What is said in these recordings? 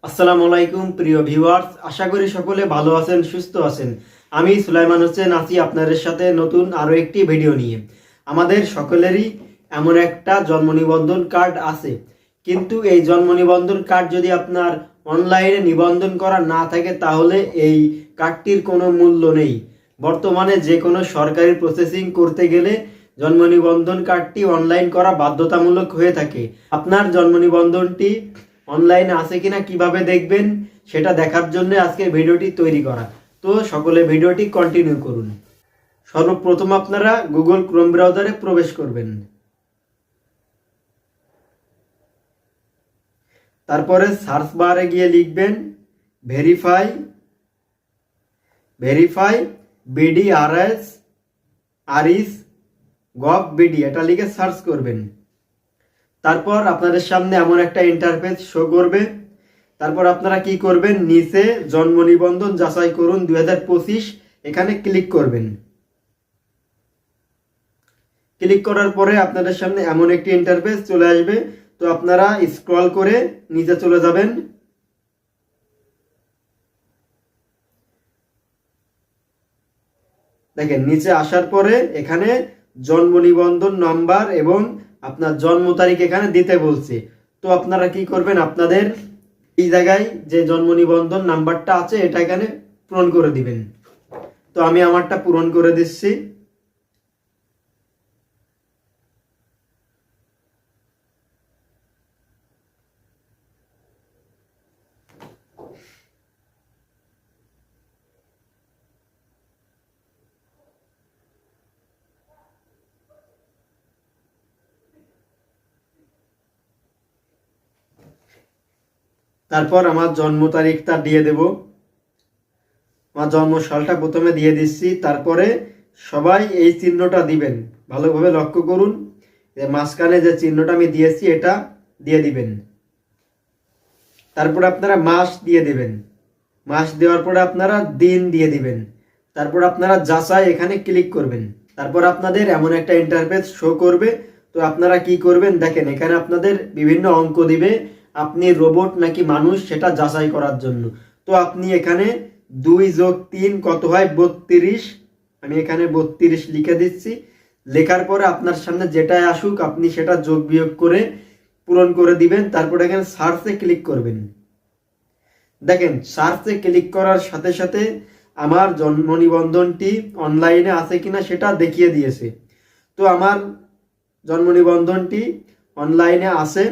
আসসালামু আলাইকুম প্রিয় ভিউয়ার্স, আশা করি সকলে ভালো আছেন, সুস্থ আছেন। আমি সুলাইমান হোসেন আছি আপনাদের সাথে নতুন আরো একটি ভিডিও নিয়ে। আমাদের সকলেরই এমন একটা জন্ম নিবন্ধন কার্ড আছে, কিন্তু এই জন্ম নিবন্ধন কার্ড যদি আপনার অনলাইনে নিবন্ধন করা না থাকে তাহলে এই কার্ডটির কোনো মূল্য নেই। বর্তমানে যে কোনো সরকারি প্রসেসিং করতে গেলে জন্ম নিবন্ধন কার্ডটি অনলাইন করা বাধ্যতামূলক হয়ে থাকে। আপনার জন্ম নিবন্ধনটি অনলাইনে আছে কিনা কিভাবে দেখবেন সেটা দেখার জন্য আজকের ভিডিওটি তৈরি করা। তো সকলে ভিডিওটি কন্টিনিউ করুন। সর্বপ্রথম আপনারা গুগল ক্রোম ব্রাউজারে প্রবেশ করবেন। তারপরে সার্চ বারে গিয়ে লিখবেন ভেরিফাই বিডিআরএস আরিস গভ বিডি, এটা লিখে সার্চ করবেন। তারপর আপনাদের সামনে এমন একটা ইন্টারফেস শো করবে। তারপর আপনারা কি করবেন, নিচে জন্ম নিবন্ধন যাচাই করুন 2025 এখানে ক্লিক করবেন। ক্লিক করার পরে আপনাদের সামনে এমন একটি ইন্টারফেস চলে আসবে। তো আপনারা স্ক্রল করে নিচে চলে যাবেন। দেখেন নিচে আসার পরে এখানে জন্ম নিবন্ধন নাম্বার এবং আপনার জন্ম তারিখ এখানে দিতে বলছে। তো আপনারা কি করবেন, আপনাদের এই জায়গায় যে জন্ম নিবন্ধন নাম্বারটা আছে এটা এখানে পূরণ করে দিবেন। তো আমি আমারটা পূরণ করে দিচ্ছি। তারপর আমার জন্ম তারিখটা দিয়ে দেব। আমার জন্ম সালটা প্রথমে দিয়ে দিচ্ছি। তারপরে সবাই এই চিহ্নটা দিবেন, ভালোভাবে লক্ষ্য করুন। মাঝখানে যে চিহ্নটা আমি দিয়েছি এটা দিয়ে দিবেন। তারপর আপনারা মাস দিয়ে দিবেন। মাস দেওয়ার পরে আপনারা দিন দিয়ে দিবেন। তারপর আপনারা যাচাই এখানে ক্লিক করবেন। তারপর আপনাদের এমন একটা ইন্টারফেস শো করবে। তো আপনারা কি করবেন, দেখেন এখানে আপনাদের বিভিন্ন অঙ্ক দিবে, আপনি রোবট নাকি মানুষ সেটা যাচাই করার জন্য। তো আপনি এখানে 2 + 3 কত হয়, 32। আমি এখানে 32 লিখে দিচ্ছি। লেখার পরে আপনার সামনে যেটাই আসুক আপনি সেটা যোগ বিয়োগ করে পূরণ করে দিবেন। তারপর এখানে সার্চে ক্লিক করবেন। দেখেন সার্চে ক্লিক করার সাথে সাথে আমার জন্ম নিবন্ধনটি অনলাইনে আছে কিনা সেটা দেখিয়ে দিয়েছে। তো আমার জন্ম নিবন্ধনটি অনলাইনে আছে।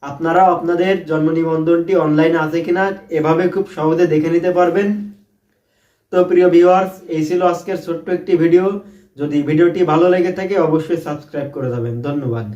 আপনারাও আপনাদের জন্ম নিবন্ধনটি অনলাইনে আছে কিনা এভাবে খুব সহজে দেখে নিতে পারবেন। তো প্রিয় ভিউয়ার্স, এই ছিল আজকের ছোট্ট একটি ভিডিও। যদি ভিডিওটি ভালো লেগে থাকে অবশ্যই সাবস্ক্রাইব করে যাবেন। ধন্যবাদ।